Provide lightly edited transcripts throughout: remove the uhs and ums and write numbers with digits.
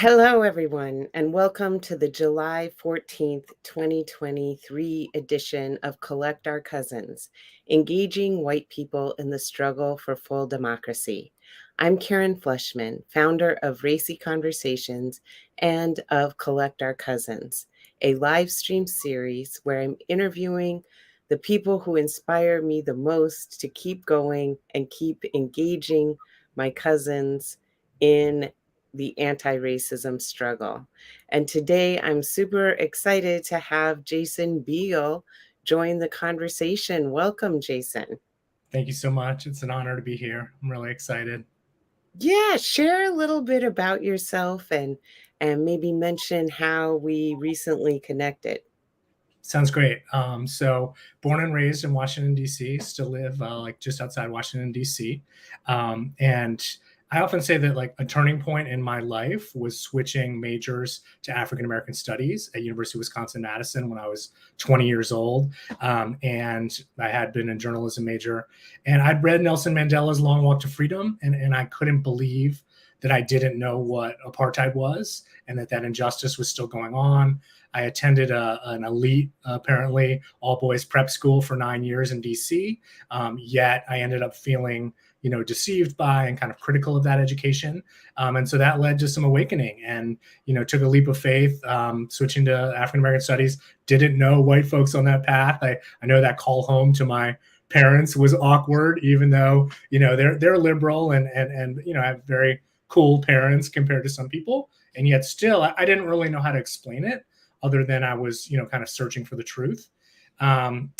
Hello, everyone, and welcome to the July 14th, 2023 edition of Collect Our Cousins, Engaging White People in the Struggle for Full Democracy. I'm Karen Fleshman, founder of Racy Conversations and of Collect Our Cousins, a live stream series where I'm interviewing the people who inspire me the most to keep going and keep engaging my cousins in the anti-racism struggle. And today I'm super excited to have Jason Biehl join the conversation. Welcome, Jason. Thank you so much. It's an honor to be here. I'm really excited. Yeah, share a little bit about yourself and maybe mention how we recently connected. Sounds great. So born and raised in Washington, D.C., still live like just outside Washington, D.C. And I often say that like a turning point in my life was switching majors to African-American studies at University of Wisconsin-Madison when I was 20 years old. And I had been a journalism major. And I'd read Nelson Mandela's Long Walk to Freedom, and I couldn't believe that I didn't know what apartheid was and that injustice was still going on. I attended an elite, apparently all boys prep school for 9 years in DC. Yet I ended up feeling, deceived by and kind of critical of that education. And so that led to some awakening and, took a leap of faith, switching to African-American studies. Didn't know white folks on that path. I know that call home to my parents was awkward, even though, they're liberal and I have very cool parents compared to some people. And yet still, I didn't really know how to explain it other than I was, kind of searching for the truth. And,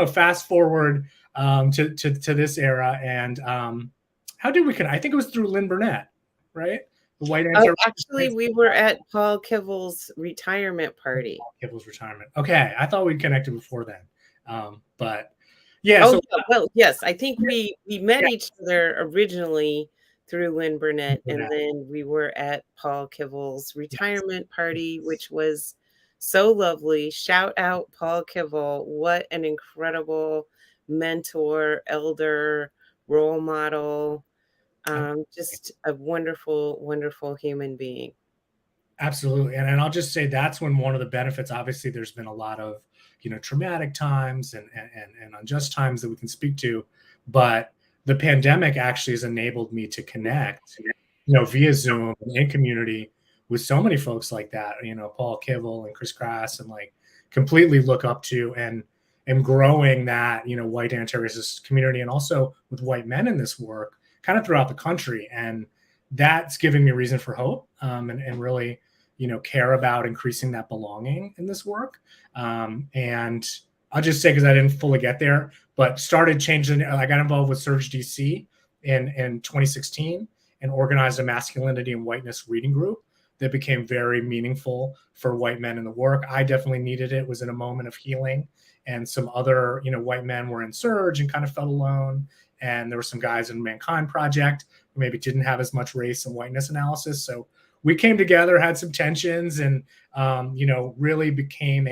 fast forward to this era. And how did we connect? I think it was through Lynn Burnett, right? The white answer. Oh, actually, we were at Paul Kibble's retirement party. Paul Kibble's retirement. Okay. I thought we'd connected before then. But yeah. Oh, yeah. Well, yes, I think we met each other originally through Lynn Burnett, and then we were at Paul Kibble's retirement party, which was so lovely. Shout out Paul Kibble. What an incredible mentor, elder, role model. Just a wonderful, wonderful human being. Absolutely. And I'll just say that's when one of the benefits, obviously there's been a lot of, traumatic times and unjust times that we can speak to, but the pandemic actually has enabled me to connect, via Zoom and in community with so many folks like that, Paul Kibble and Chris Crass, and like completely look up to and am growing that, white anti-racist community, and also with white men in this work kind of throughout the country. And that's giving me reason for hope, and really, care about increasing that belonging in this work. And I'll just say, because I didn't fully get there, but started changing. I got involved with Surge DC in 2016 and organized a masculinity and whiteness reading group that became very meaningful for white men in the work. I definitely needed it. It was in a moment of healing, and some other, white men were in Surge and kind of felt alone. And there were some guys in Mankind Project who maybe didn't have as much race and whiteness analysis. So we came together, had some tensions, and, really became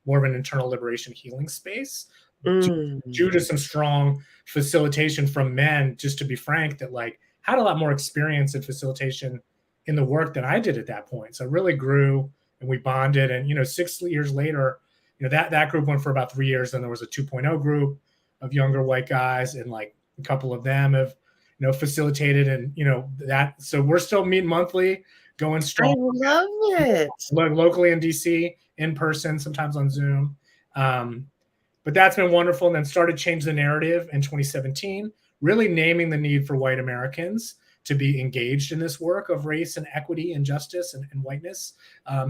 more of an internal liberation healing space due to some strong facilitation from men, just to be frank, that like had a lot more experience in facilitation in the work than I did at that point. So it really grew and we bonded. And, 6 years later, that group went for about 3 years. Then there was a 2.0 group of younger white guys, and like a couple of them have, facilitated, and, that. So we're still meeting monthly, going strong. I love it. Locally in DC, in person, sometimes on Zoom. But that's been wonderful. And then started change the narrative in 2017, really naming the need for white Americans to be engaged in this work of race and equity and justice and whiteness,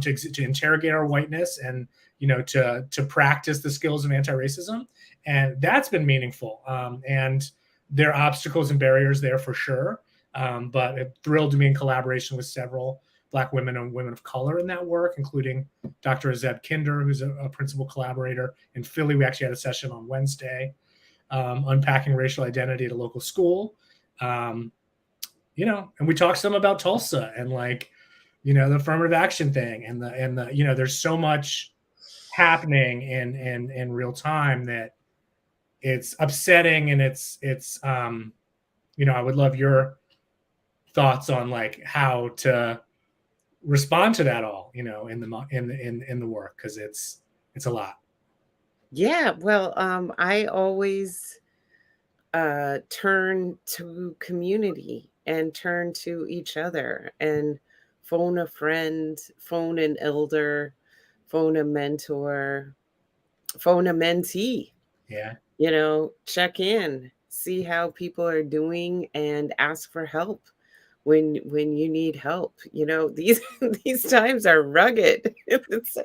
to interrogate our whiteness and, to practice the skills of anti-racism. And that's been meaningful. And there are obstacles and barriers there for sure. But I'm thrilled to be in collaboration with several Black women and women of color in that work, including Dr. Azeb Kinder, who's a principal collaborator in Philly. We actually had a session on Wednesday, unpacking racial identity at a local school. And we talked some about Tulsa and like, the affirmative action thing and the there's so much happening in real time that it's upsetting, and it's I would love your thoughts on like how to respond to that all, you know, in the work, because it's a lot. Yeah, well, I always turn to community and turn to each other and phone a friend, phone an elder, phone a mentor, phone a mentee, Yeah, check in, see how people are doing and ask for help when you need help. These these times are rugged. It's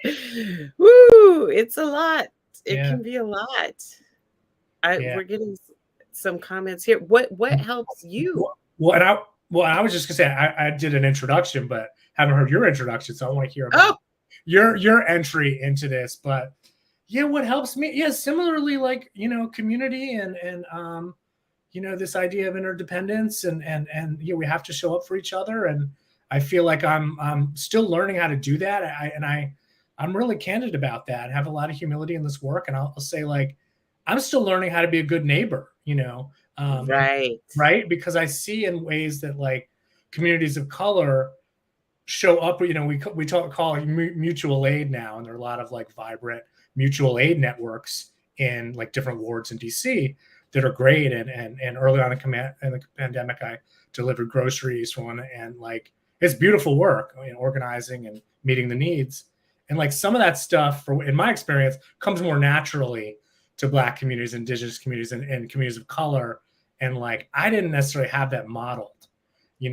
a lot. It yeah, can be a lot. yeah. We're getting some comments here. What helps you? Well, and I was just gonna say I did an introduction, but haven't heard your introduction, so I want to hear Oh, about your entry into this. But yeah, what helps me? Yeah, similarly, like, community and this idea of interdependence, and we have to show up for each other. And I feel like I'm still learning how to do that. I'm really candid about that and have a lot of humility in this work. And I'll say, like, I'm still learning how to be a good neighbor, and right. right, because I see in ways that, like, communities of color show up. Call it mutual aid now, and there are a lot of, like, vibrant mutual aid networks in, like, different wards in DC that are great. And early on in the pandemic, I delivered groceries for one, and, like, it's beautiful work, organizing and meeting the needs. And, like, some of that stuff, in my experience, comes more naturally to Black communities, Indigenous communities, and communities of color. And, like, I didn't necessarily have that modeled,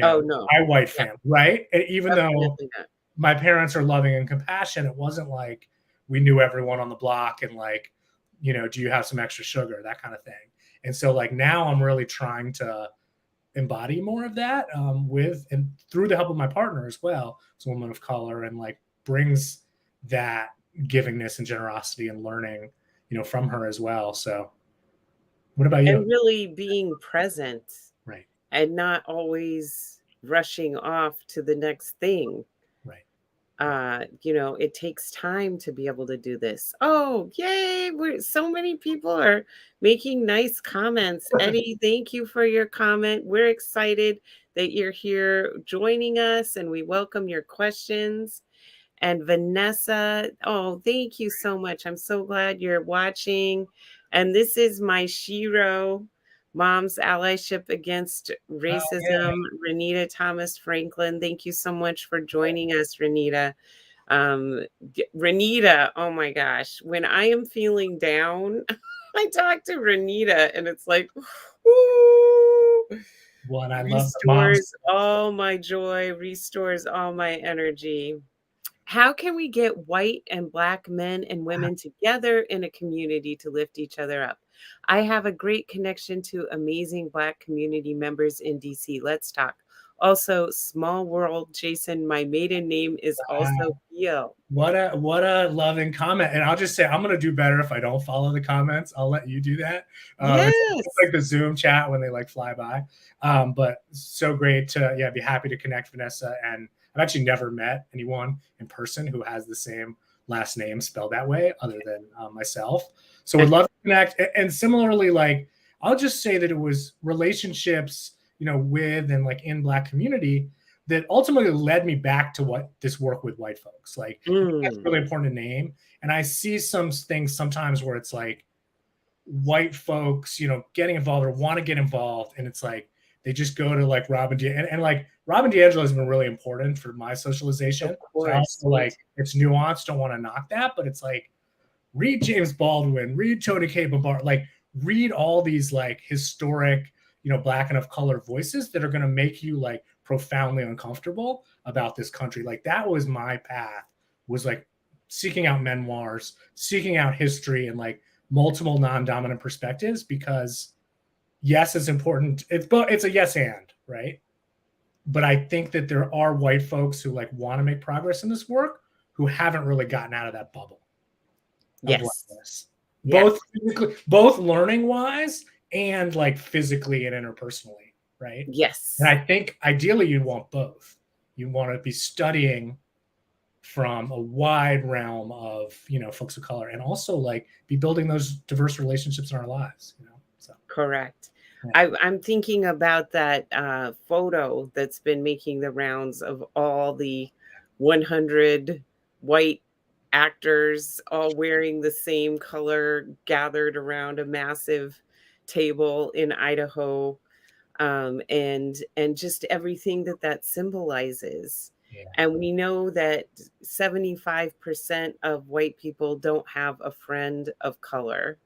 Oh, no. my white Yeah, family, right? And even though definitely not. my parents are loving and compassionate, it wasn't like we knew everyone on the block and, like, do you have some extra sugar, that kind of thing. And so, like, now I'm really trying to embody more of that, with and through the help of my partner as well. It's a woman of color, and, like, brings that givingness and generosity and learning, from her as well. So what about you? And really being present Right, and not always rushing off to the next thing. right, It takes time to be able to do this. Oh, yay. So many people are making nice comments. Eddie, thank you for your comment. We're excited that you're here joining us, and we welcome your questions. And Vanessa, oh, thank you so much. I'm so glad you're watching. And this is my Shiro, Mom's Allyship Against yeah, Racism, Renita Thomas Franklin. Thank you so much for joining us, Renita. Renita, oh my gosh, when I am feeling down, I talk to Renita and it's like, woo, well, and I love the moms. restores all my joy, restores all my energy. How can we get white and Black men and women together in a community to lift each other up? I have a great connection to amazing Black community members in DC. Let's talk. Also, small world, Jason. My maiden name is also Biehl. What a loving comment. And I'll just say, I'm gonna do better if I don't follow the comments. I'll let you do that. It's Yes. like the Zoom chat when they, like, fly by. But so great to be happy to connect, Vanessa. And I've actually never met anyone in person who has the same last name spelled that way, other than myself. So would love to connect. And similarly, like, I'll just say that it was relationships, with and, like, in Black community, that ultimately led me back to what this work with white folks. Like, that's Mm. really important to name. And I see some things sometimes where it's like white folks, getting involved or want to get involved, and it's like they just go to, like, and like Robin DiAngelo has been really important for my socialization. Of So I course. also, like, it's nuanced, don't want to knock that, but it's like, read James Baldwin, read Tony K. Bombard, like, read all these, like, historic, Black and of color voices that are going to make you, like, profoundly uncomfortable about this country. Like, that was my path, was, like, seeking out memoirs, seeking out history, and, like, multiple non-dominant perspectives, because yes, it's important. It's a yes and, right? But I think that there are white folks who, like, want to make progress in this work, who haven't really gotten out of that bubble of Yes. whiteness, both Yes. physically, both learning wise, and, like, physically and interpersonally, right? And Yes. I think ideally you want both. You want to be studying from a wide realm of, folks of color, and also, like, be building those diverse relationships in our lives. So Correct. yeah. I'm thinking about that photo that's been making the rounds of all the 100 white actors all wearing the same color gathered around a massive table in Idaho, and just everything that that symbolizes. Yeah. And we know that 75% of white people don't have a friend of color.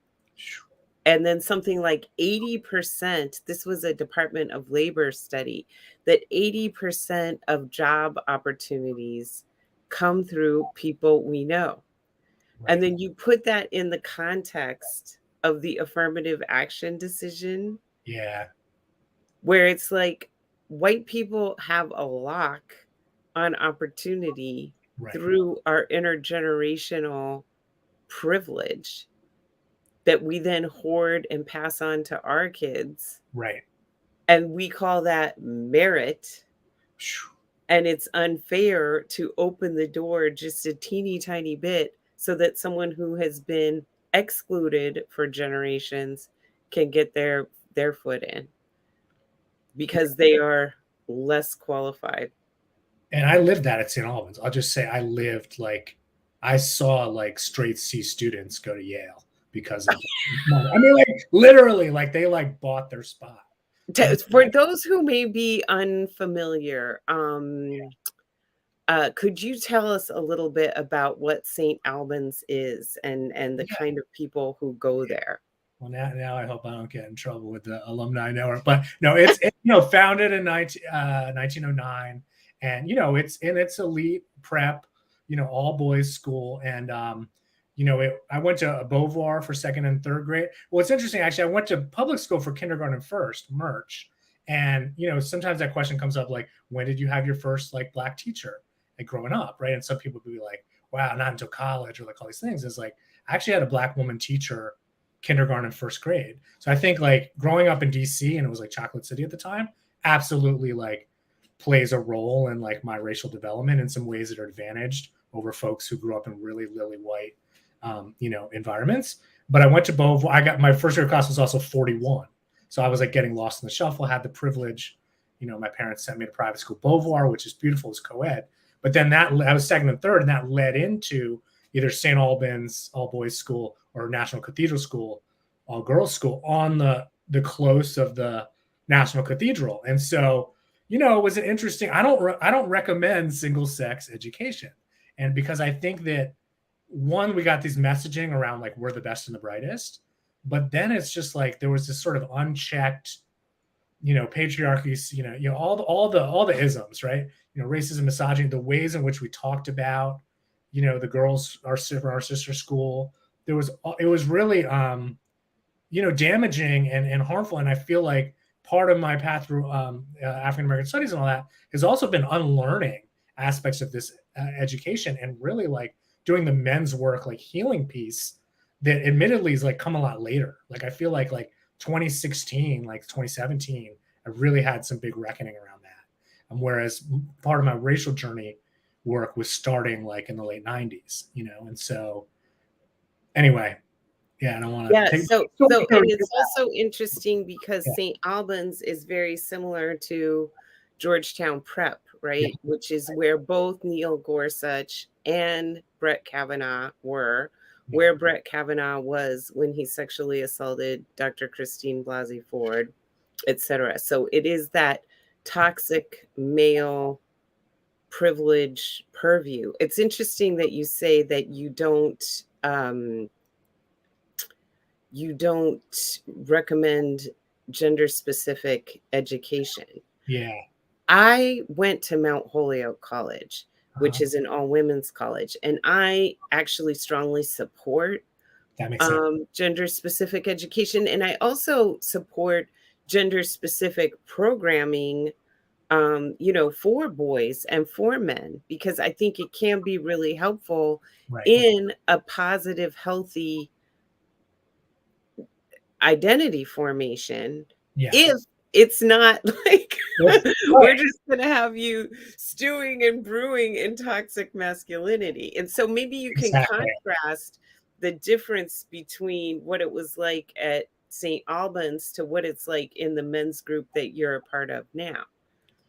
And then something like 80%, this was a Department of Labor study, that 80% of job opportunities come through people we know. And Right. then you put that in the context of the affirmative action decision, Yeah. where it's like white people have a lock on opportunity Right. through our intergenerational privilege that we then hoard and pass on to our kids. Right. And we call that merit. And it's unfair to open the door just a teeny tiny bit so that someone who has been excluded for generations can get their foot in because they are less qualified. And I lived that at St. Albans. I'll just say I saw like straight C students go to Yale because of money. I mean, like literally, like they like bought their spot. And For those who may be unfamiliar, could you tell us a little bit about what St. Albans is and the yeah, kind of people who go yeah. there? Well, now I hope I don't get in trouble with the alumni network. But no, it's founded in 1909, and it's in its elite prep, all boys school, and I went to a Beauvoir for second and third grade. Well, it's interesting actually. I went to public school for kindergarten first, Merch, and sometimes that question comes up like, when did you have your first like black teacher? Like growing up, right? And some people would be like, wow, not until college or like all these things. It's like I actually had a black woman teacher kindergarten and first grade. So I think like growing up in DC, and it was like Chocolate City at the time, absolutely like plays a role in like my racial development in some ways that are advantaged over folks who grew up in really lily white environments. But I went to Beauvoir. I got my first year class was also 41. So I was like getting lost in the shuffle, had the privilege, my parents sent me to private school Beauvoir, which is beautiful, it's co-ed. But then I was second and third, and that led into either St. Albans all boys school or National Cathedral School all girls school on the close of the National Cathedral. And so it was an interesting. I don't recommend single sex education, and because I think that one, we got these messaging around like we're the best and the brightest, but then it's just like there was this sort of unchecked patriarchy, all the isms, right? Racism, misogyny, the ways in which we talked about, the girls, our sister school. It was really, damaging and harmful. And I feel like part of my path through African American studies and all that has also been unlearning aspects of this education and really like doing the men's work, like healing piece that admittedly is like come a lot later. Like I feel like 2016, like 2017, I really had some big reckoning around that. Whereas part of my racial journey work was starting like in the late 90s, and so anyway, yeah, I don't want to Yeah, take and it's also interesting because yeah, St. Albans is very similar to Georgetown Prep, yeah, right? Which is where both Neil Gorsuch and Brett Kavanaugh were, yeah, where Brett Kavanaugh was when he sexually assaulted Dr. Christine Blasey Ford, etc. So it is that toxic male privilege purview. It's interesting that you say that you don't recommend gender specific education. yeah. I went to Mount Holyoke College, which Uh-huh. is an all women's college, and I actually strongly support That makes sense. gender specific education. And I also support gender specific programming, for boys and for men, because I think it can be really helpful Right. in a positive, healthy identity formation Yeah. if it's not like we're Right. just going to have you stewing and brewing in toxic masculinity. And so maybe you can Exactly. contrast the difference between what it was like at St. Albans to what it's like in the men's group that you're a part of now.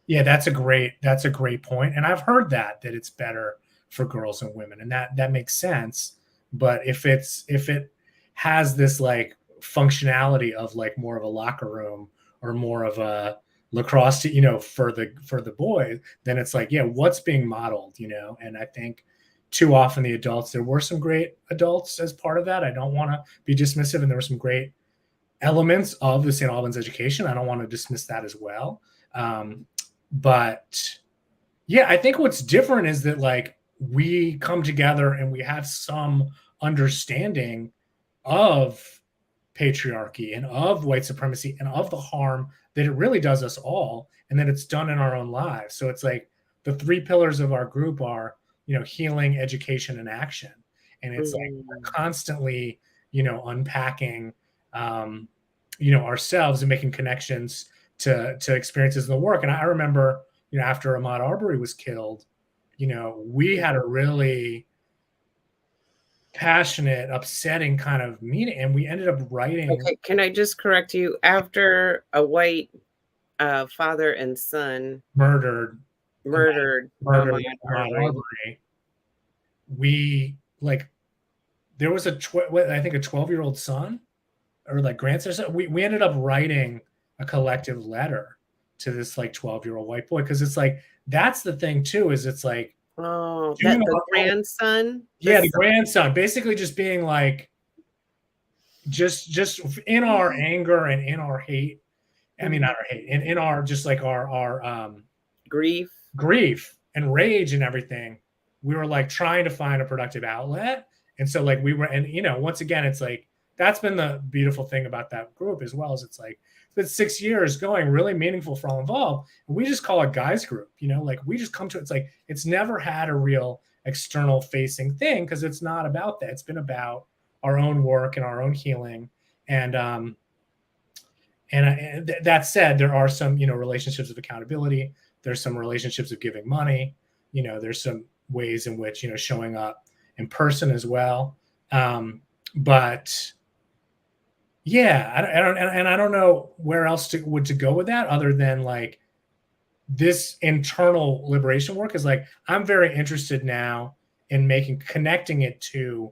Yeah, that's a great point. And I've heard that it's better for girls and women, and that makes sense. But if it has this like functionality of like more of a locker room or more of a lacrosse, for the boys, then it's like, yeah, what's being modeled, And I think too often the adults, there were some great adults as part of that. I don't want to be dismissive, and there were some great elements of the St. Albans education. I don't want to dismiss that as well. But yeah, I think what's different is that like we come together and we have some understanding of patriarchy and of white supremacy and of the harm that it really does us all, and that it's done in our own lives. So it's like the three pillars of our group are, healing, education, and action. And it's like we're constantly, unpacking, ourselves and making connections to experiences in the work. And I remember, after Ahmaud Arbery was killed, we had a really passionate, upsetting kind of meeting, and we ended up writing. Okay, can I just correct you? After a white father and son murdered Ahmaud Arbery, we like there was I think a 12-year-old son or like grandson. We ended up writing a collective letter to this like 12-year-old white boy, because it's like that's the thing too, is it's like, oh, that the grandson, the grandson, basically just being like, just in our anger and in our hate. I mean, not our hate, in our just like our grief and rage and everything. We were like trying to find a productive outlet. And so like we were, and once again, it's like, that's been the beautiful thing about that group as well, as it's like, it's been 6 years going, really meaningful for all involved. And we just call it guys group, like we just come to, it's like, it's never had a real external facing thing, because it's not about that. It's been about our own work and our own healing. And that said, there are some, relationships of accountability. There's some relationships of giving money. There's some ways in which, showing up in person as well. But yeah, I don't know where else to go with that, other than like this internal liberation work is like, I'm very interested now in connecting it to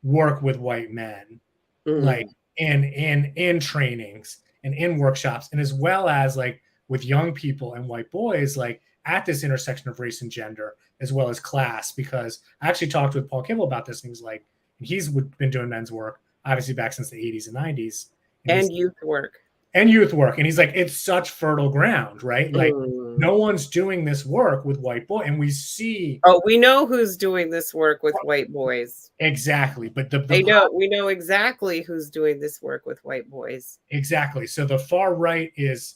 work with white men, like in trainings and in workshops, and as well as like with young people and white boys, like at this intersection of race and gender, as well as class. Because I actually talked with Paul Kibble about this, and he was like, he's been doing men's work, obviously back since the 80s and 90s. And youth work. And he's like, it's such fertile ground, right? Like no one's doing this work with white boys. And we see. Oh, we know who's doing this work with white boys. Exactly. But we know exactly who's doing this work with white boys. Exactly. So the far right is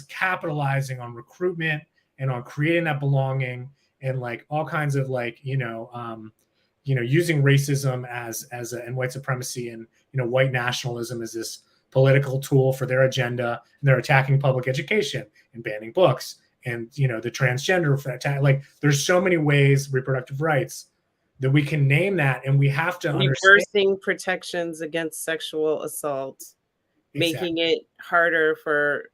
capitalizing on recruitment and on creating that belonging, and like all kinds of like, using racism and white supremacy and, white nationalism as this political tool for their agenda. And they're attacking public education and banning books and, the transgender attack. Like there's so many ways, reproductive rights, that we can name that. And we have to reversing protections against sexual assault, making it harder for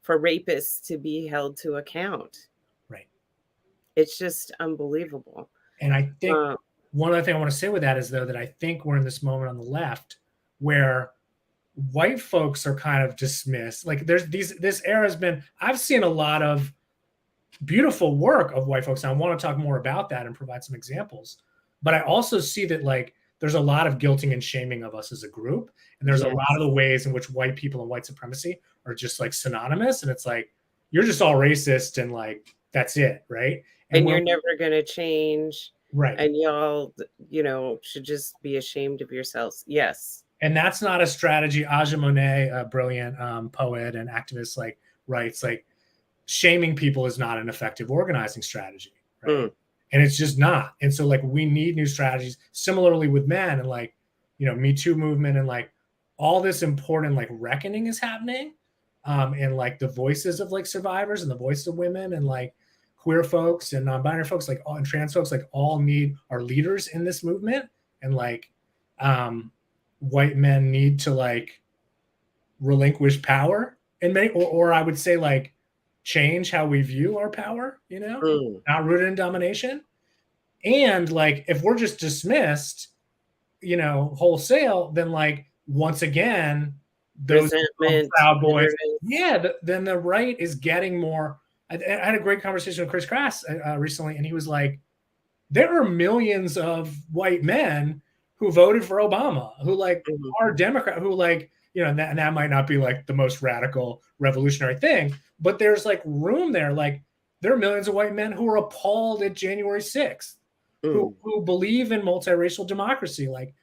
rapists to be held to account. Right. It's just unbelievable. And I think one other thing I want to say with that is, though, that I think we're in this moment on the left where white folks are kind of dismissed. Like this era has been, I've seen a lot of beautiful work of white folks. And I want to talk more about that and provide some examples. But I also see that like there's a lot of guilting and shaming of us as a group. And there's a lot of the ways in which white people and white supremacy are just like synonymous. And it's like, you're just all racist and like, that's it. Right. And you're never going to change. Right. And y'all, should just be ashamed of yourselves. Yes. And that's not a strategy. Aja Monet, a brilliant poet and activist, like writes, like shaming people is not an effective organizing strategy. Right. And it's just not. And so like, we need new strategies. Similarly with men, and like, Me Too movement, and like all this important like reckoning is happening. And like the voices of like survivors and the voices of women and like queer folks and non-binary folks, like and trans folks, like all need our leaders in this movement. And like white men need to like relinquish power and make, or I would say like change how we view our power, Mm. not rooted in domination. And like, if we're just dismissed, wholesale, then like, once again, those Resentment, Proud Boys, bitterness. then the right is getting more. I had a great conversation with Chris Krass recently, and he was like, there are millions of white men who voted for Obama, who like Mhm. are Democrat, who like, and that might not be like the most radical revolutionary thing, but there's like room there. Like, there are millions of white men who are appalled at January 6th, Mm. who believe in multiracial democracy. Like,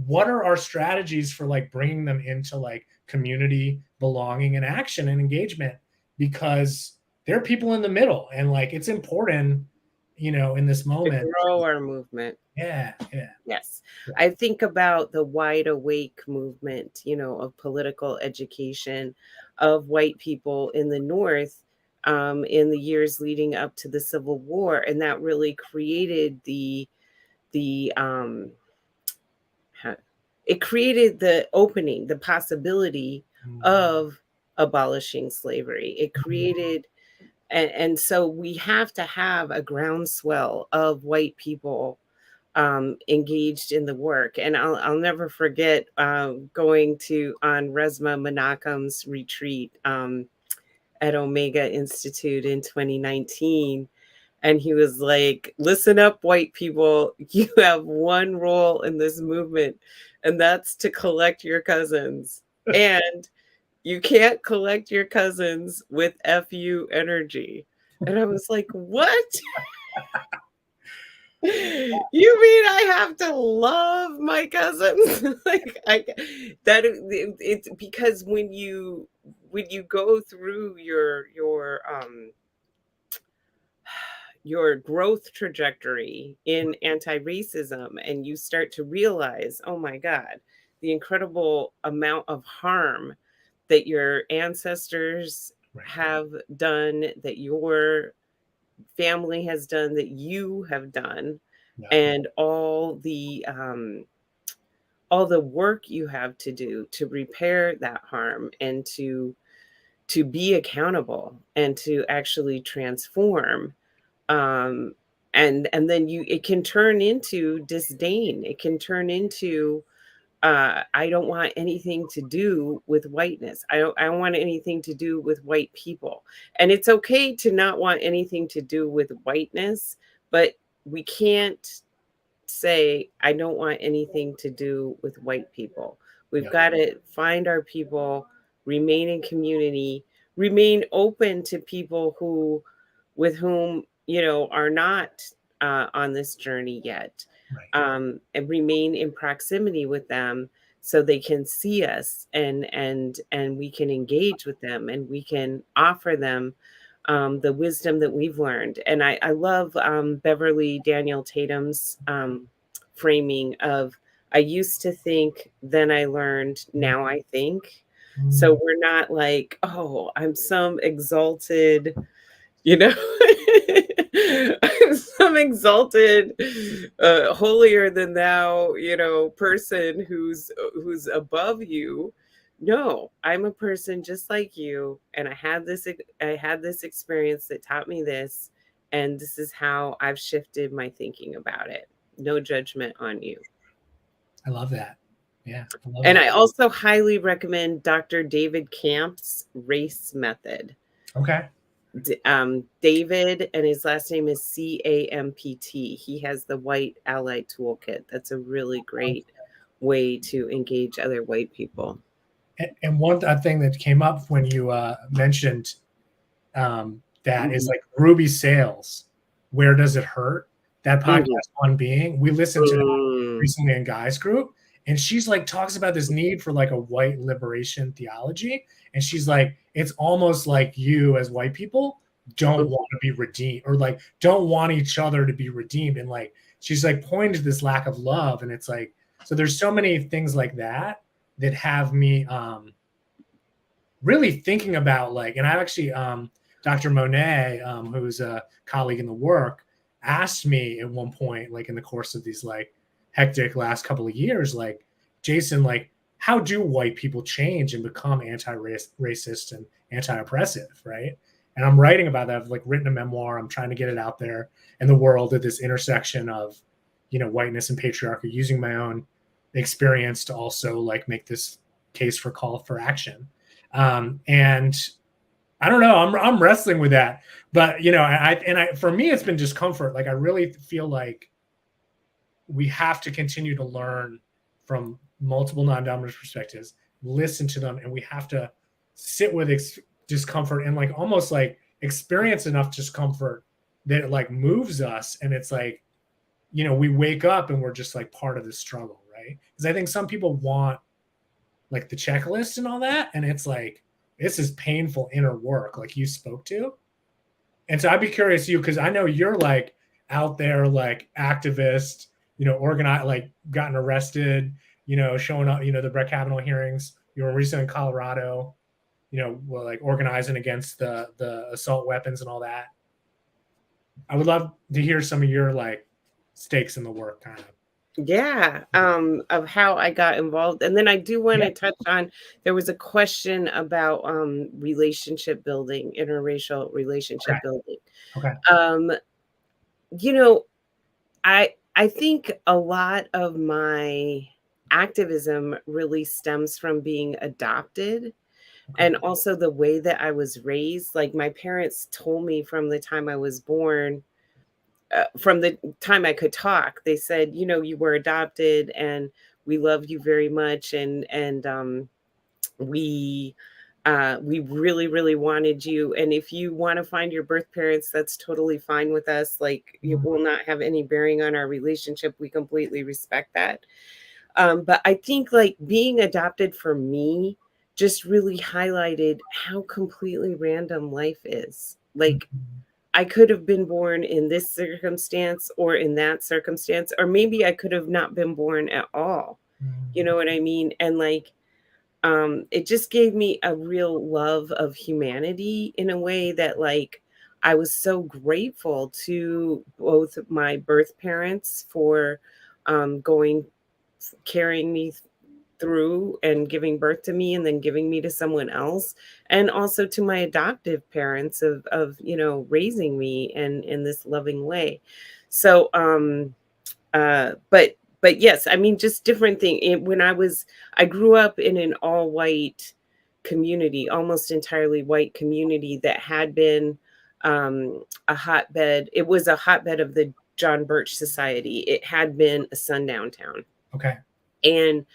what are our strategies for like bringing them into like community belonging and action and engagement? Because there are people in the middle, and like, it's important, in this To moment. grow our movement. Yeah. Yes. I think about the wide awake movement, of political education of white people in the North, in the years leading up to the Civil War. And that really created the it created the opening, the possibility of abolishing slavery. It created, and so we have to have a groundswell of white people engaged in the work. And I'll never forget going on Resma Menachem's retreat at Omega Institute in 2019. And he was like, listen up, white people, you have one role in this movement, and that's to collect your cousins. And you can't collect your cousins with FU energy. And I was like, what? You mean I have to love my cousins? Like, it's because when you go through your growth trajectory in anti-racism, and you start to realize, oh my God, the incredible amount of harm that your ancestors Right. have done, that your family has done, that you have done, Yeah. and all the work you have to do to repair that harm, and to be accountable and to actually transform. Um and and then it can turn into disdain. It can turn into, I don't want anything to do with whiteness. I don't want anything to do with white people. And it's okay to not want anything to do with whiteness, but we can't say, I don't want anything to do with white people. We've Yeah. got to find our people, remain in community, remain open to people with whom, are not on this journey yet, Right. and remain in proximity with them so they can see us, and we can engage with them, and we can offer them the wisdom that we've learned. And I love Beverly Daniel Tatum's framing of, I used to think, then I learned, now I think. So we're not like, oh, I'm some exalted, you know, I'm some exalted, holier than thou, person who's above you. No, I'm a person just like you, and I had this experience that taught me this, and this is how I've shifted my thinking about it. No judgment on you. I love that. Yeah, I love And that. I also highly recommend Dr. David Camp's race method. Okay. David, and his last name is Campt. He has the White Ally Toolkit. That's a really great way to engage other white people. And one thing that came up when you mentioned that is like Ruby Sales, Where Does It Hurt? That podcast Mhm. on being, we listened to that Mm. recently in Guy's group, and she's like talks about this need for like a white liberation theology, and she's like, it's almost like you as white people don't Mhm. want to be redeemed, or like don't want each other to be redeemed, and like she's like pointing to this lack of love, and it's like, so there's so many things like that that have me really thinking about like, and I actually Dr. Monet, who's a colleague in the work, asked me at one point, like in the course of these like hectic last couple of years, like, Jason, like, how do white people change and become anti-racist and anti-oppressive, right? And I'm writing about that. I've like written a memoir. I'm trying to get it out there in the world at this intersection of, whiteness and patriarchy, using my own experience to also like make this case for call for action. And I don't know, I'm wrestling with that, but for me, it's been discomfort. Like I really feel like we have to continue to learn from multiple non-dominant perspectives, listen to them, and we have to sit with discomfort and like almost like experience enough discomfort that it like moves us. And it's like, we wake up and we're just like part of the struggle, right? Because I think some people want like the checklist and all that, and it's like, this is painful inner work, like you spoke to. And so I'd be curious, you, because I know you're like out there, like activist, organized, like gotten arrested, showing up, the Brett Kavanaugh hearings. You were recently in Colorado, like organizing against the assault weapons and all that. I would love to hear some of your like stakes in the work, kind of. Yeah, of how I got involved. And then I do want Yeah. to touch on, there was a question about relationship building, interracial relationship Okay. building. Okay. Um, you know, I think a lot of my activism really stems from being adopted, Okay. and also the way that I was raised. Like my parents told me from the time I was born, from the time I could talk, they said, you were adopted and we love you very much, and we we really really wanted you, and if you want to find your birth parents, that's totally fine with us. Like it will not have any bearing on our relationship. We completely respect that. But I think like being adopted for me just really highlighted how completely random life is. Like I could have been born in this circumstance or in that circumstance, or maybe I could have not been born at all. You know what I mean? And like, it just gave me a real love of humanity in a way that like I was so grateful to both my birth parents for going carrying me through and giving birth to me and then giving me to someone else, and also to my adoptive parents of raising me in this loving way. So but yes, I mean just different thing. When I grew up in an all white community, almost entirely white community that had been a hotbed. It was a hotbed of the John Birch Society. It had been a sundown town. Okay. And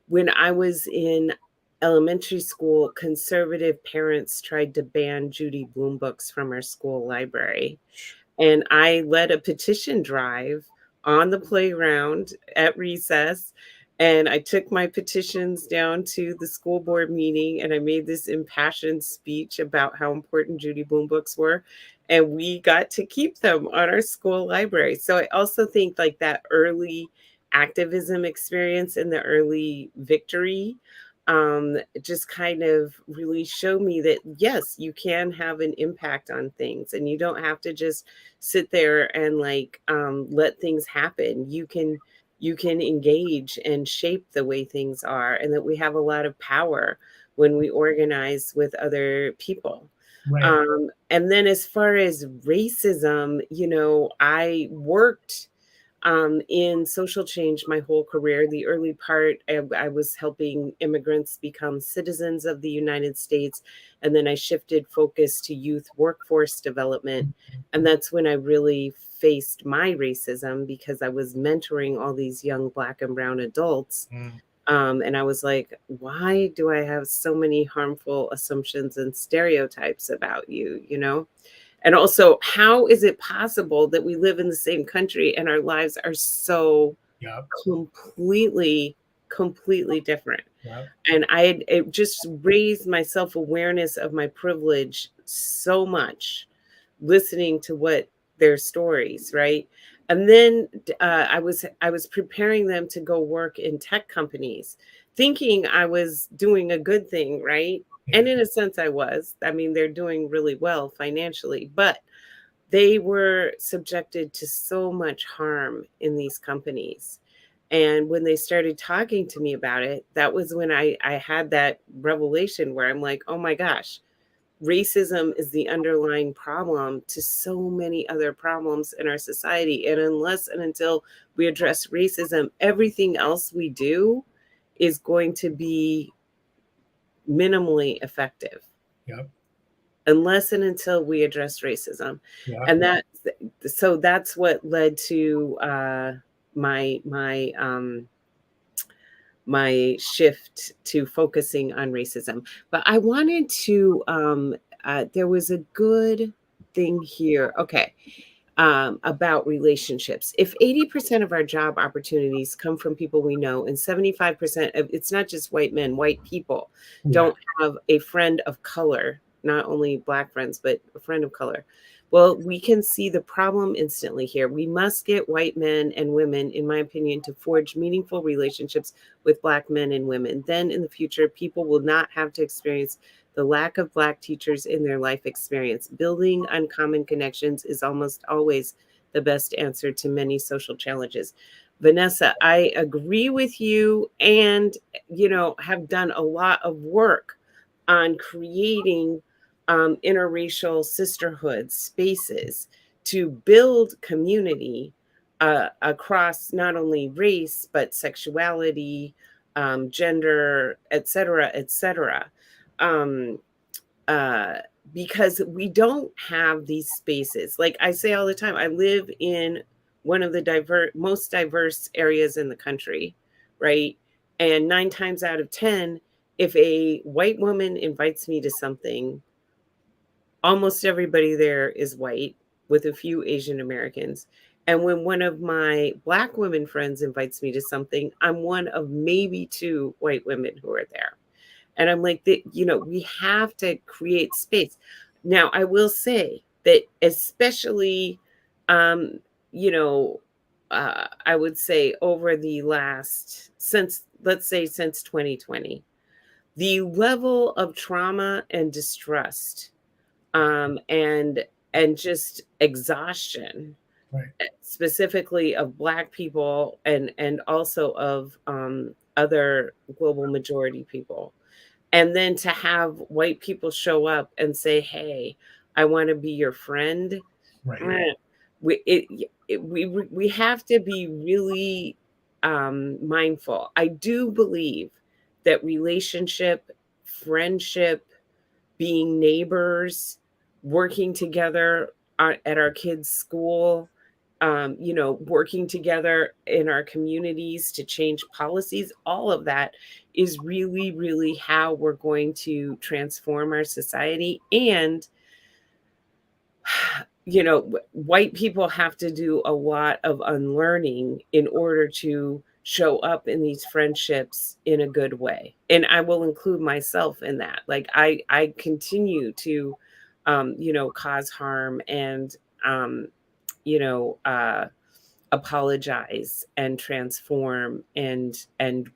when I was in elementary school, conservative parents tried to ban Judy Blume books from our school library. And I led a petition drive on the playground at recess. And I took my petitions down to the school board meeting and I made this impassioned speech about how important Judy Blume books were. And we got to keep them on our school library. So I also think like that early activism experience and the early victory just kind of really showed me that yes, you can have an impact on things and you don't have to just sit there and like let things happen. You can engage and shape the way things are, and that we have a lot of power when we organize with other people. Right. And then as far as racism, I worked in social change my whole career. The early part, I was helping immigrants become citizens of the United States. And then I shifted focus to youth workforce development. And that's when I really faced my racism because I was mentoring all these young Black and Brown adults. And I was like, why do I have so many harmful assumptions and stereotypes about you, And also, how is it possible that we live in the same country and our lives are so Yep. completely, completely different? Yep. And it just raised my self-awareness of my privilege so much, listening to what their stories, right? And then I was preparing them to go work in tech companies, thinking I was doing a good thing, right? And Yeah. in a sense, I was. I mean, they're doing really well financially, but they were subjected to so much harm in these companies. And when they started talking to me about it, that was when I had that revelation where I'm like, oh my gosh, racism is the underlying problem to so many other problems in our society. And unless and until we address racism, everything else we do is going to be minimally effective. Yep. Unless and until we address racism. Yep. And that's what led to my my shift to focusing on racism. But I wanted to there was a good thing here. Okay. About relationships. If 80% of our job opportunities come from people we know, and 75% of it's not just white men, white people Yeah. don't have a friend of color, not only Black friends, but a friend of color. Well, we can see the problem instantly here. We must get white men and women, in my opinion, to forge meaningful relationships with Black men and women. Then in the future, people will not have to experience the lack of Black teachers in their life experience. Building uncommon connections is almost always the best answer to many social challenges. Vanessa, I agree with you, and have done a lot of work on creating interracial sisterhood spaces to build community across not only race but sexuality, gender, et cetera, et cetera. Um, uh, because we don't have these spaces. Like I say all the time, I live in one of the most diverse areas in the country, right? And 9 times out of 10, if a white woman invites me to something, almost everybody there is white with a few Asian Americans. And when one of my Black women friends invites me to something, I'm one of maybe 2 white women who are there. And I'm like, we have to create space. Now, I will say that especially, um, I would say over the let's say since 2020, the level of trauma and distrust, and just exhaustion, Right. specifically of Black people and also of other global majority people. And then to have white people show up and say, "Hey, I want to be your friend." Right. We have to be really mindful. I do believe that relationship, friendship, being neighbors, working together at our kids' school, working together in our communities to change policies, all of that is really, really how we're going to transform our society. And, white people have to do a lot of unlearning in order to show up in these friendships in a good way. And I will include myself in that. Like I continue to, cause harm and, you know, uh, apologize and transform and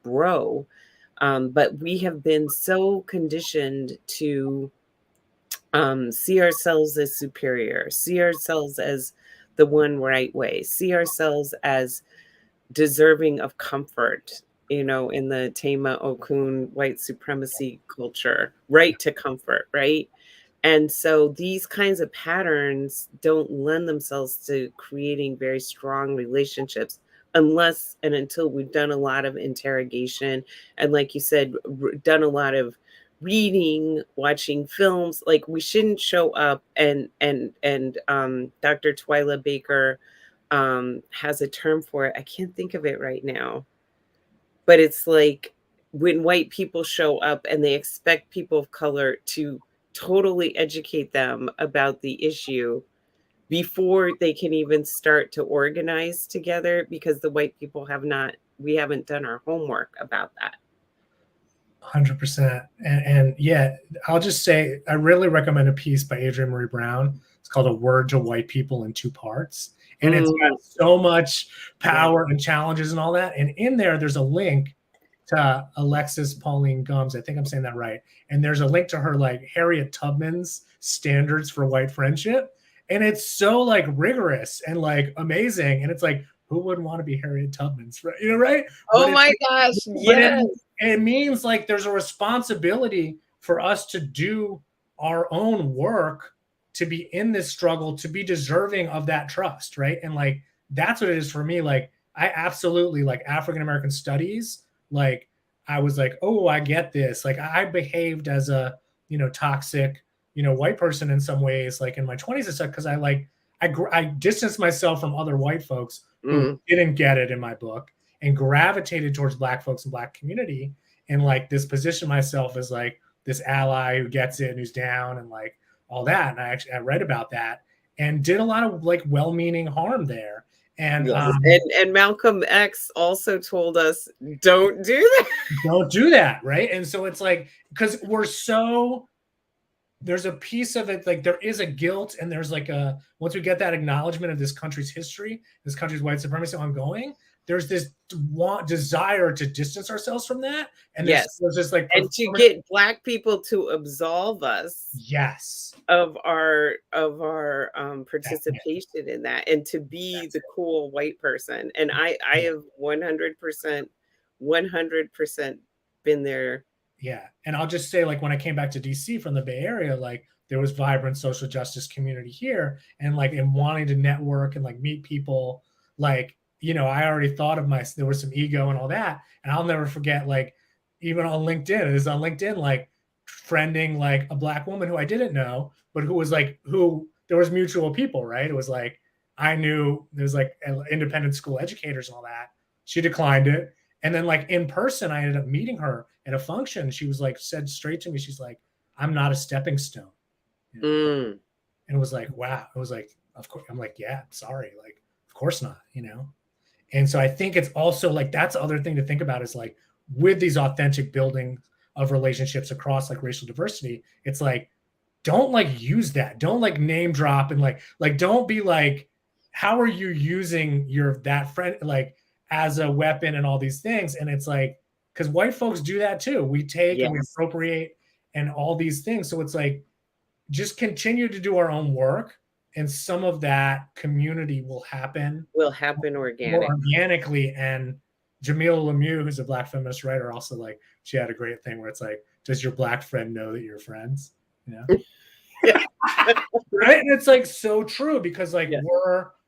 grow. But we have been so conditioned to see ourselves as superior, see ourselves as the one right way, see ourselves as deserving of comfort, in the Tama Okun white supremacy culture, right to comfort, right? And so these kinds of patterns don't lend themselves to creating very strong relationships unless and until we've done a lot of interrogation and, like you said, done a lot of reading, watching films. Like we shouldn't show up and Dr. Twyla Baker has a term for it. I can't think of it right now, but it's like when white people show up and they expect people of color to totally educate them about the issue before they can even start to organize together, because the white people we haven't done our homework about that. 100%. And yeah, I'll just say I really recommend a piece by Adrienne Marie Brown. It's called A Word to White People in Two Parts. And it's got so much power and challenges and all that. And in there's a link to Alexis Pauline Gumbs. I think I'm saying that right. And there's a link to her like Harriet Tubman's standards for white friendship. And it's so like rigorous and like amazing. And it's like, who wouldn't want to be Harriet Tubman's, right? Right? Oh my gosh, yes. It means like there's a responsibility for us to do our own work to be in this struggle, to be deserving of that trust, right? And like, that's what it is for me. Like, I absolutely, like, African American studies, like, I was like, oh, I get this. Like, I behaved as a, toxic, white person in some ways, like in my 20s and stuff, because I distanced myself from other white folks who didn't get it in my book, and gravitated towards Black folks and Black community, and like this position myself as like this ally who gets it and who's down and like all that. And I read about that and did a lot of like well-meaning harm there. And yes. And Malcolm X also told us, don't do that. Don't do that, right? And so it's like, because there's a piece of it, like there is a guilt, and there's like once we get that acknowledgement of this country's history, this country's white supremacy ongoing, there's this desire to distance ourselves from that. And yes, there's just like, and to get Black people to absolve us, yes, of our participation in that, and to be the cool white person. And I have 100% been there. Yeah. And I'll just say, like, when I came back to DC from the Bay Area, like, there was vibrant social justice community here, and like, in wanting to network and like meet people, like, I already thought of there was some ego and all that. And I'll never forget, like, even on LinkedIn, like, friending like a Black woman who I didn't know, but who there was mutual people, right? It was like, I knew there was like independent school educators and all that. She declined it. And then like in person, I ended up meeting her at a function. She was like, said straight to me, she's like, I'm not a stepping stone. And it was like, wow. It was like, of course. I'm like, yeah, sorry. Like, of course not, And so I think it's also like, that's the other thing to think about, is like, with these authentic building of relationships across like racial diversity, it's like, don't like use that. Don't like name drop and like don't be like, how are you using that friend like as a weapon and all these things? And it's like, because white folks do that too. We take and we appropriate and all these things. So it's like, just continue to do our own work, and some of that community will happen organically. And Jamila Lemieux, who's a Black feminist writer, also like, she had a great thing where it's like, does your Black friend know that you're friends? Right? And it's like so true, because like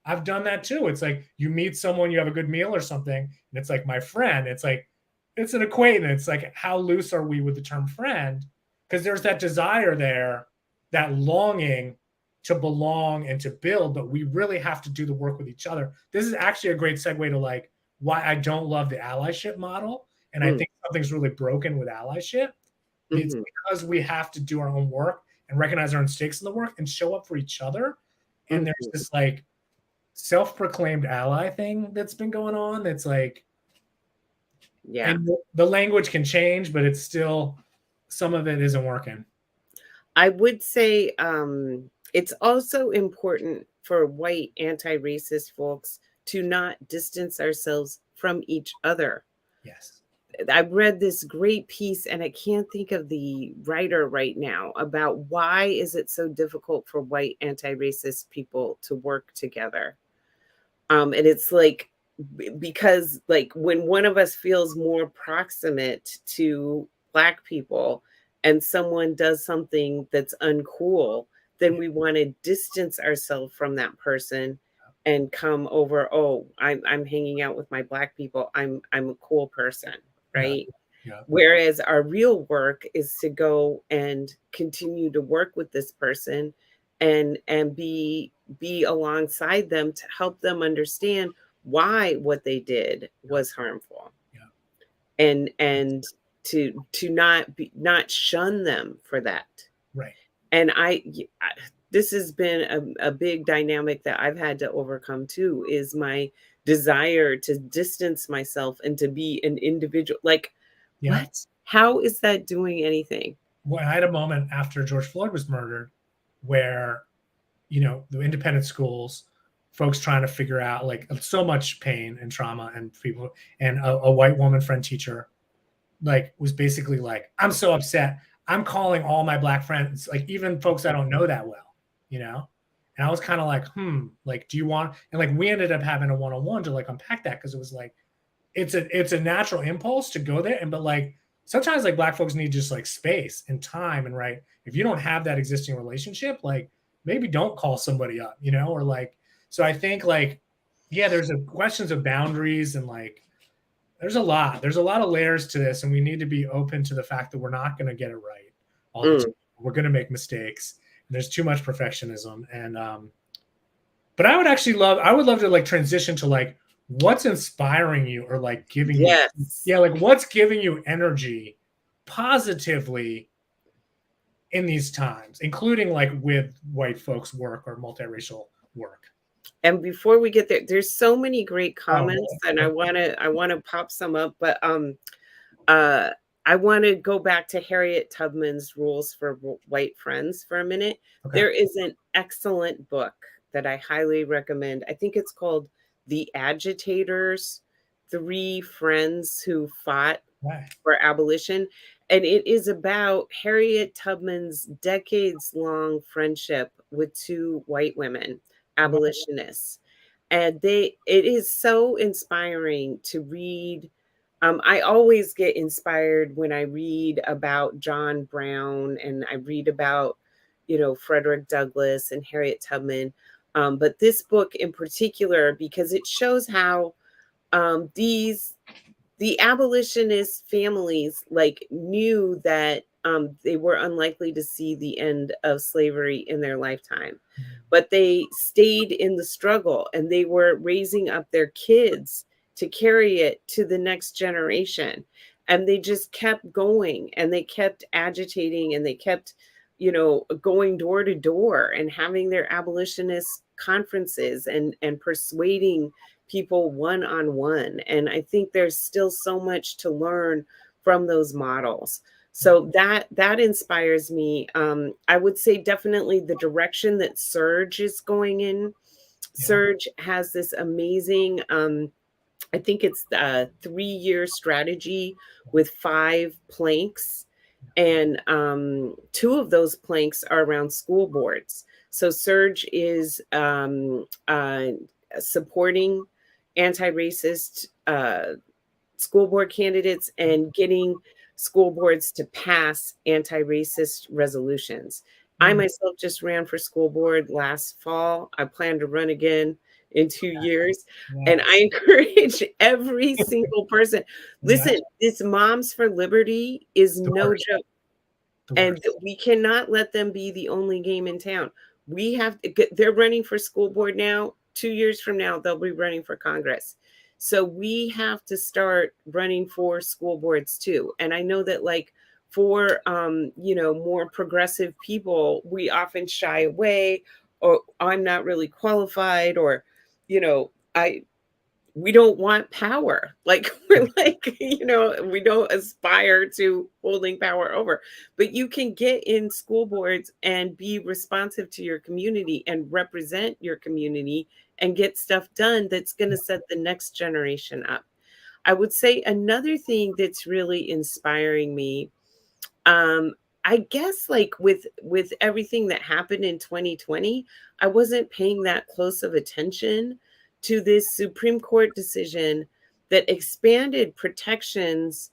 I've done that too. It's like, you meet someone, you have a good meal or something, and it's like, my friend. It's like, it's an acquaintance. Like, how loose are we with the term friend? Because there's that desire there, that longing to belong and to build, but we really have to do the work with each other. This is actually a great segue to like why I don't love the allyship model. And I think something's really broken with allyship. It's because we have to do our own work and recognize our own stakes in the work and show up for each other. And there's this like self-proclaimed ally thing that's been going on. That's like, and the language can change, but it's still, some of it isn't working. I would say it's also important for white anti-racist folks to not distance ourselves from each other. Yes. I read this great piece, and I can't think of the writer right now, about why is it so difficult for white anti-racist people to work together. And it's like, because like when one of us feels more proximate to Black people and someone does something that's uncool, then we want to distance ourselves from that person and come over, oh, I'm hanging out with my Black people, I'm a cool person, right? Whereas our real work is to go and continue to work with this person and be alongside them to help them understand why what they did was harmful. And to not shun them for that. Right. And this has been a big dynamic that I've had to overcome too, is my desire to distance myself and to be an individual. Like, what? How is that doing anything? Well, I had a moment after George Floyd was murdered where, the independent schools, folks trying to figure out, like, so much pain and trauma, and people, and a white woman friend teacher, like, was basically like, I'm so upset, I'm calling all my Black friends, like even folks I don't know that well, and I was kind of like, like, do you want, and like, we ended up having a one-on-one to like unpack that, because it was like, it's a natural impulse to go there, but like, sometimes like Black folks need just like space and time, and right, if you don't have that existing relationship, like maybe don't call somebody up, you know, or like, so I think like, yeah, there's a questions of boundaries, and like there's a lot of layers to this, and we need to be open to the fact that we're not going to get it right all the time. Mm. We're going to make mistakes, and there's too much perfectionism. And but I would love to like transition to like what's inspiring you, or like giving you, Yes. yeah, like what's giving you energy positively in these times, including like with white folks work or multiracial work. And before we get there, there's so many great Oh, comments, and I want to pop some up, but uh I want to go back to Harriet Tubman's Rules for White Friends for a minute. okay. There is an excellent book that I highly recommend. I think it's called The Agitators, Three Friends Who Fought Right. for Abolition. And it is about Harriet Tubman's decades long friendship with two white women, abolitionists. And it is so inspiring to read. I always get inspired when I read about John Brown, and I read about, Frederick Douglass and Harriet Tubman. But this book in particular, because it shows how the abolitionist families like knew that they were unlikely to see the end of slavery in their lifetime, but they stayed in the struggle, and they were raising up their kids to carry it to the next generation. And they just kept going, and they kept agitating, and they kept, going door to door and having their abolitionist conferences, and persuading people one on one. And I think there's still so much to learn from those models. So that inspires me. I would say definitely the direction that Surge is going in. Surge has this amazing, I think it's a 3-year strategy with 5 planks. And 2 of those planks are around school boards. So Surge is supporting anti-racist school board candidates and getting school boards to pass anti-racist resolutions. I myself just ran for school board last fall. I plan to run again in 2 years. And I encourage every single person. Listen, this Moms for Liberty is no joke. And we cannot let them be the only game in town. They're running for school board now. 2 years from now, they'll be running for Congress. So we have to start running for school boards too. And I know that like for, more progressive people, we often shy away, or I'm not really qualified, or, we don't want power. Like we're like, we don't aspire to holding power over. But you can get in school boards and be responsive to your community and represent your community and get stuff done that's going to set the next generation up. I would say another thing that's really inspiring me, I guess like with everything that happened in 2020, I wasn't paying that close of attention to this Supreme Court decision that expanded protections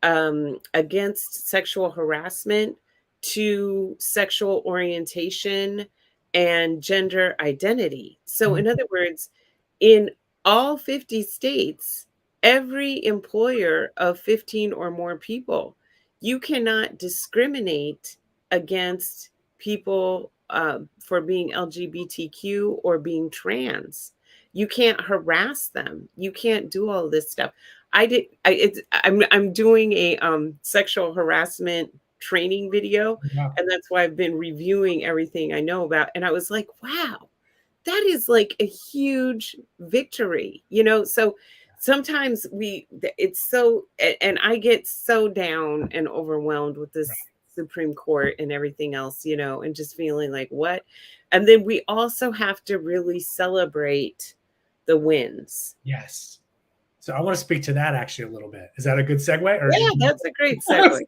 against sexual harassment to sexual orientation and gender identity. So, in other words, in all 50 states, every employer of 15 or more people, you cannot discriminate against people for being LGBTQ or being trans. You can't harass them. You can't do all this stuff. I'm doing a sexual harassment training video, and that's why I've been reviewing everything I know about. And I was like, wow, that is like a huge victory, So sometimes it's so, and I get so down and overwhelmed with this Supreme Court and everything else, and just feeling like what? And then we also have to really celebrate the wins. Yes. So I want to speak to that actually a little bit. Is that a good segue? Or yeah, that's a great segue.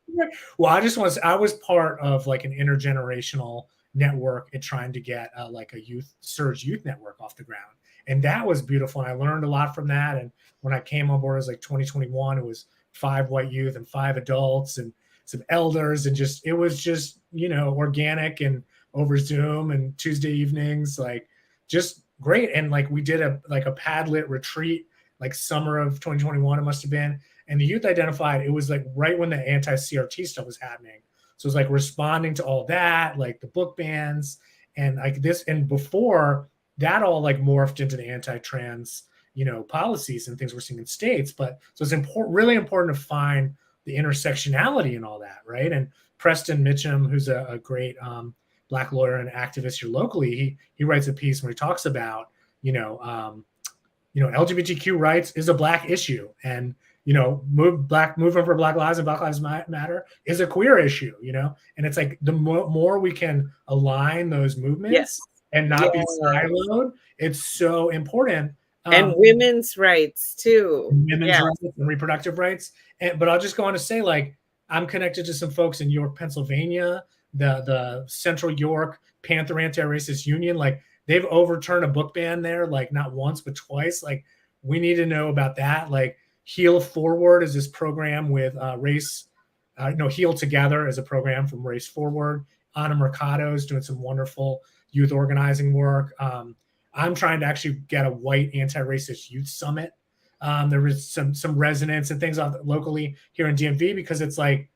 Well, I was part of like an intergenerational network and trying to get like a Surge youth network off the ground. And that was beautiful. And I learned a lot from that. And when I came on board, it was like 2021, it was 5 white youth and 5 adults and some elders, and just, it was just, organic and over Zoom and Tuesday evenings, like just great. And like we did a Padlet retreat, like summer of 2021, it must have been. And the youth identified, it was like right when the anti-CRT stuff was happening. So it was like responding to all that, like the book bans and like this. And before that all like morphed into the anti-trans, policies and things we're seeing in states. But so it's really important to find the intersectionality and all that, right? And Preston Mitchum, who's a great Black lawyer and activist here locally, he writes a piece where he talks about, LGBTQ rights is a Black issue, and movement for Black lives and Black Lives Matter is a queer issue, and it's like the more we can align those movements and not be siloed, it's so important. And women's rights too. Women's rights and reproductive rights. But I'll just go on to say, like, I'm connected to some folks in York, Pennsylvania, the Central York Panther Anti-Racist Union. Like, they've overturned a book ban there, like not once, but twice. Like, we need to know about that. Like, Heal Forward is this program with Heal Together is a program from Race Forward. Ana Mercado is doing some wonderful youth organizing work. I'm trying to actually get a white anti-racist youth summit. There was some resonance and things locally here in DMV, because it's like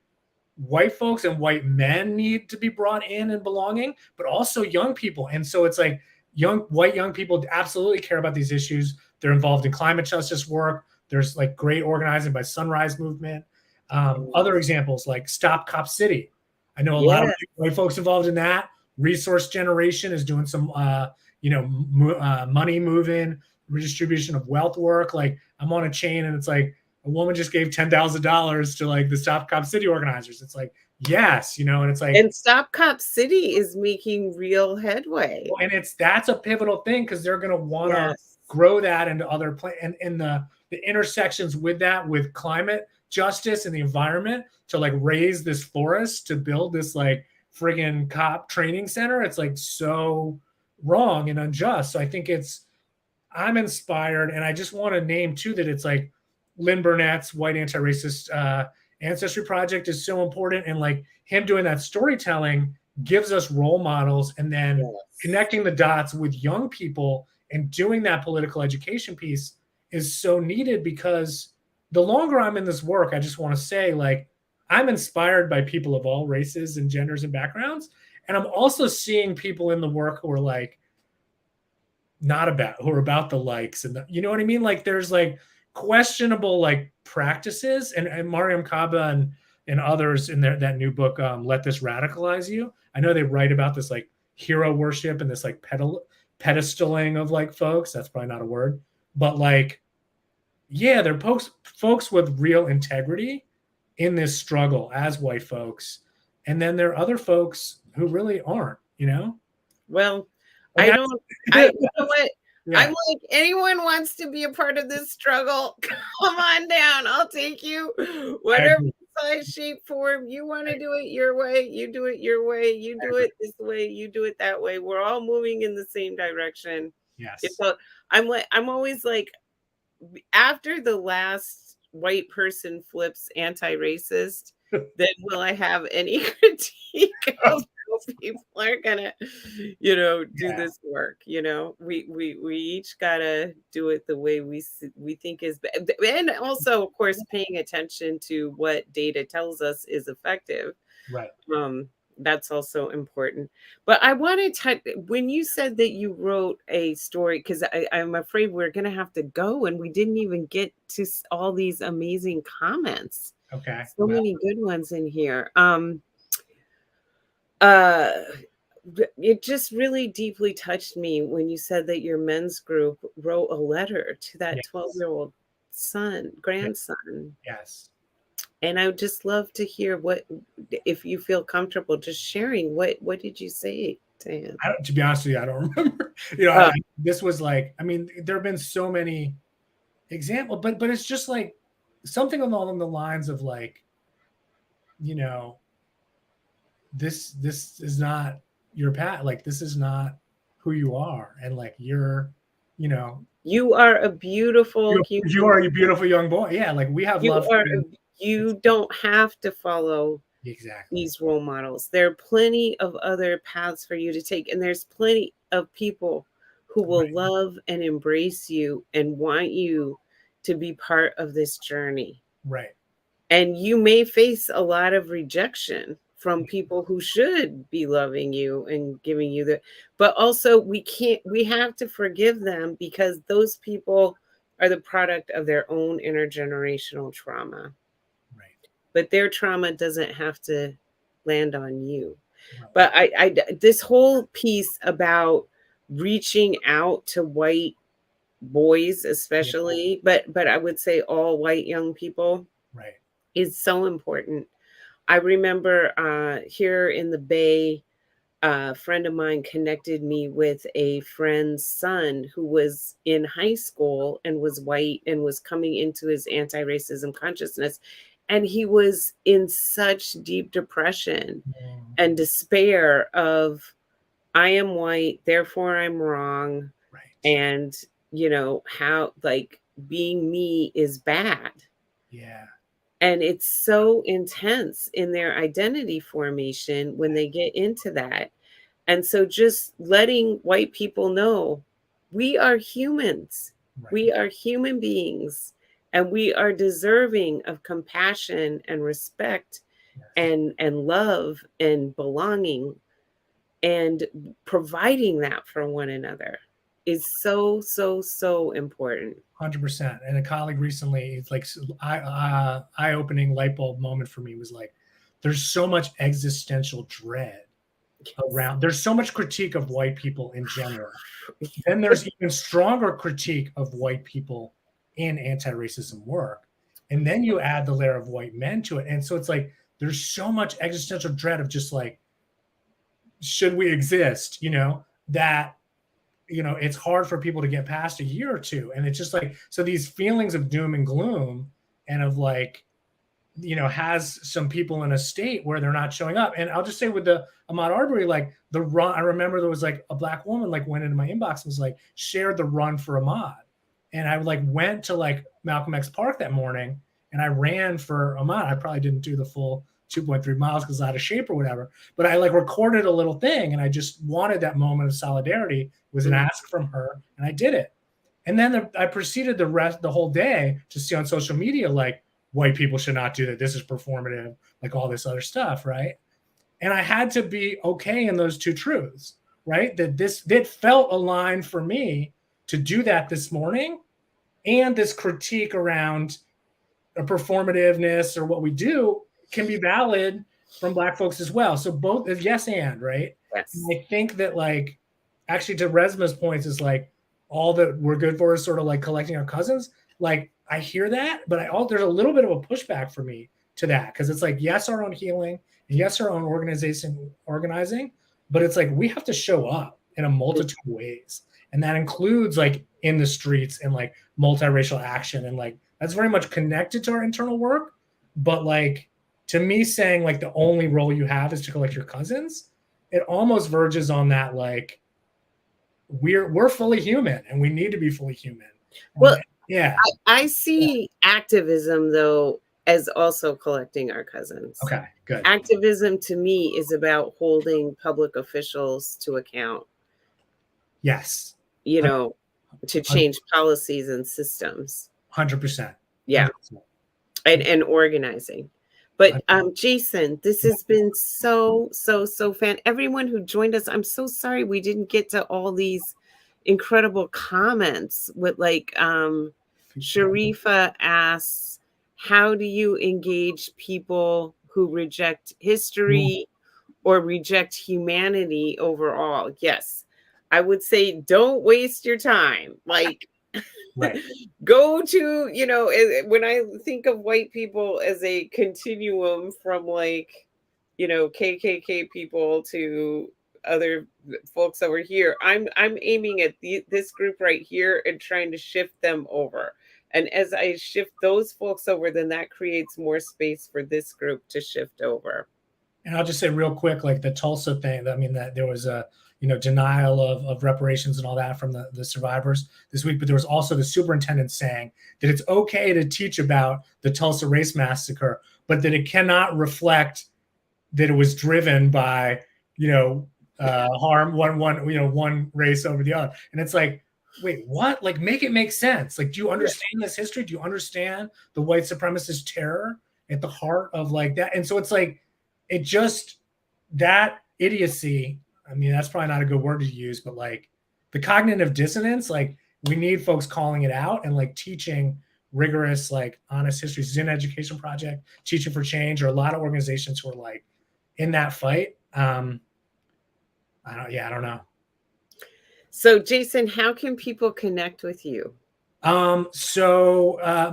white folks and white men need to be brought in and belonging, but also young people. And so it's like white young people absolutely care about these issues. They're involved in climate justice work. There's like great organizing by Sunrise Movement. Other examples like Stop Cop City. I know a lot of white folks involved in that. Resource Generation is doing some money moving, redistribution of wealth work. Like, I'm on a chain and it's like a woman just gave $10,000 to like the Stop Cop City organizers. It's like, yes, and it's like, and Stop Cop City is making real headway. And that's a pivotal thing, because they're going to want to grow that into other and the intersections with that, with climate justice and the environment, to like raise this forest to build this like friggin' cop training center. It's like so wrong and unjust. So I think I'm inspired, and I just want to name too that it's like Lynn Burnett's White Anti-Racist Ancestry Project is so important, and like him doing that storytelling gives us role models, and then connecting the dots with young people and doing that political education piece is so needed, because the longer I'm in this work, I just want to say, like, I'm inspired by people of all races and genders and backgrounds. And I'm also seeing people in the work who are like, who are about the likes and you know what I mean? Like, there's like questionable like practices, and Mariam Kaba and others in that new book, Let This Radicalize You. I know they write about this like hero worship and this like pedestaling of like folks. That's probably not a word, but like, yeah, they're folks with real integrity in this struggle as white folks. And then there are other folks who really aren't, Well, you know what? Yeah. I'm like, anyone wants to be a part of this struggle, come on down. I'll take you. Whatever size, shape, form, you want to do it your way, you do it your way, you do it this way, you do it that way. We're all moving in the same direction. Yes. I'm always like, after the last white person flips anti-racist, then will I have any critique of how people are gonna, do this work? We each gotta do it the way we think is, and also, of course, paying attention to what data tells us is effective. Right. That's also important. But I want to touch, when you said that you wrote a story, because I'm afraid we're going to have to go, and we didn't even get to all these amazing comments. Okay. So many good ones in here. It just really deeply touched me when you said that your men's group wrote a letter to that 12-year-old grandson. Yes. And I would just love to hear if you feel comfortable just sharing, what did you say to him? To be honest with you, I don't remember. This was like, there have been so many examples, but it's just like something along the lines of like, this is not your path. Like, this is not who you are. And like, you are a beautiful you are a beautiful young boy. Yeah. Like, we have love. You don't have to follow Exactly. these role models. There are plenty of other paths for you to take, and there's plenty of people who will Right. love and embrace you and want you to be part of this journey. Right. And you may face a lot of rejection from people who should be loving you and giving you the, but also we have to forgive them because those people are the product of their own intergenerational trauma. Right. But their trauma doesn't have to land on you. Right. But this whole piece about reaching out to white boys, Yeah. especially, but I would say all white young people, Right. is so important. I remember here in the Bay, a friend of mine connected me with a friend's son who was in high school and was white and was coming into his anti-racism consciousness. And he was in such deep depression Mm. and despair of, I am white, therefore I'm wrong. Right. And, how like being me is bad. Yeah. And it's so intense in their identity formation when they get into that. And so just letting white people know we are humans, Right. we are human beings, and we are deserving of compassion and respect Yes. and love and belonging, and providing that for one another is so, so, so important. 100%. And a colleague recently, it's like eye-opening light bulb moment for me was like, there's so much existential dread Yes. around. There's so much critique of white people in general. Then there's even stronger critique of white people in anti-racism work. And then you add the layer of white men to it. And so it's like, there's so much existential dread of just like, should we exist, that it's hard for people to get past a year or two. And it's just like, so these feelings of doom and gloom and of like, has some people in a state where they're not showing up. And I'll just say with the Ahmaud Arbery, like the run, I remember there was like a Black woman like went into my inbox and was like, shared the run for Ahmaud. And I like went to like Malcolm X Park that morning and I ran for Ahmaud. I probably didn't do the full 2.3 miles because I was out of shape or whatever, but I like recorded a little thing and I just wanted that moment of solidarity. It was an ask from her and I did it. And then I proceeded the whole day to see on social media, like, white people should not do that. This is performative, like all this other stuff, right? And I had to be okay in those two truths, right? That felt aligned for me to do that this morning, and this critique around a performativeness or what we do can be valid from Black folks as well. So both is yes and, right? Yes. And I think that like actually to Resma's points is like all that we're good for is sort of like collecting our cousins. Like I hear that, but there's a little bit of a pushback for me to that because it's like yes, our own healing, and yes, our own organizing, but it's like we have to show up in a multitude of ways, and that includes like in the streets and like multiracial action, and like that's very much connected to our internal work. But like to me, saying like the only role you have is to collect your cousins, it almost verges on that like we're fully human and we need to be fully human. Well, yeah. I see activism though as also collecting our cousins. Okay, good. Activism to me is about holding public officials to account. Yes. To change policies and systems. 100%. Yeah. 100%. And organizing. But Jason, this has been so fan. Everyone who joined us, I'm so sorry we didn't get to all these incredible comments with like Sharifa asks, how do you engage people who reject history or reject humanity overall? Yes. I would say don't waste your time. Like right. Go to, when I think of white people as a continuum from like, KKK people to other folks over here, I'm aiming at this group right here and trying to shift them over. And as I shift those folks over, then that creates more space for this group to shift over. And I'll just say real quick, like the Tulsa thing, I mean, that there was denial of reparations and all that from the survivors this week. But there was also the superintendent saying that it's okay to teach about the Tulsa race massacre, but that it cannot reflect that it was driven by, harm one race over the other. And it's like, wait, what? Like, make it make sense. Like, do you understand this history? Do you understand the white supremacist terror at the heart of like that? And so it's like, it just, that idiocy, I mean, that's probably not a good word to use, but like the cognitive dissonance, like we need folks calling it out and like teaching rigorous, like honest history. Zen Education Project, Teaching for Change, or a lot of organizations who are like in that fight. I don't know. So Jason, how can people connect with you? The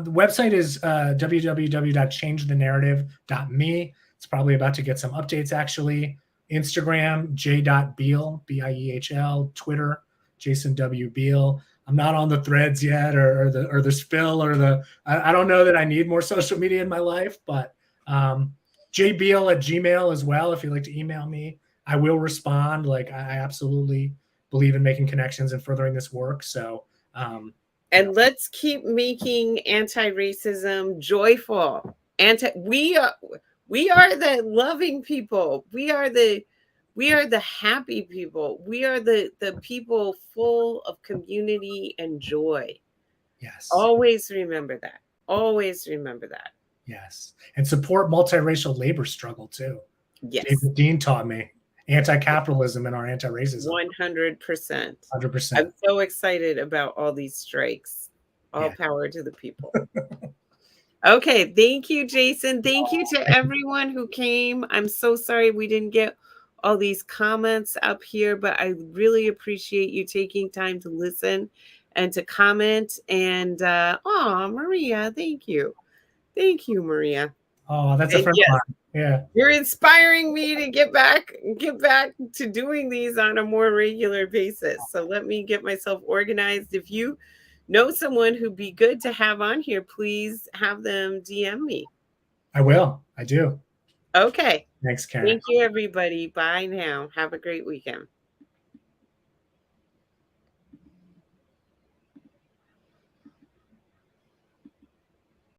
website is www.changethenarrative.me. It's probably about to get some updates actually. Instagram, j.biehl, B-I-E-H-L, Twitter, Jason W. Biehl. I'm not on the threads yet or the spill or I don't know that I need more social media in my life, but jbiehl@gmail as well. If you'd like to email me, I will respond. Like I absolutely believe in making connections and furthering this work. So, and let's keep making anti-racism joyful. We are the loving people. We are the happy people. We are the people full of community and joy. Yes. Always remember that. Always remember that. Yes. And support multiracial labor struggle too. Yes. David Dean taught me anti-capitalism and our anti-racism. 100%. 100%. I'm so excited about all these strikes. All power to the people. Okay. Thank you, Jason. Thank you to everyone who came. I'm so sorry we didn't get all these comments up here, but I really appreciate you taking time to listen and to comment. And Maria, thank you. Thank you, Maria. Oh, that's a friend of mine. Yeah. You're inspiring me to get back to doing these on a more regular basis. So let me get myself organized. If you know someone who'd be good to have on here, please have them DM me. I will. I do. Okay. Thanks, Karen. Thank you, everybody. Bye now. Have a great weekend.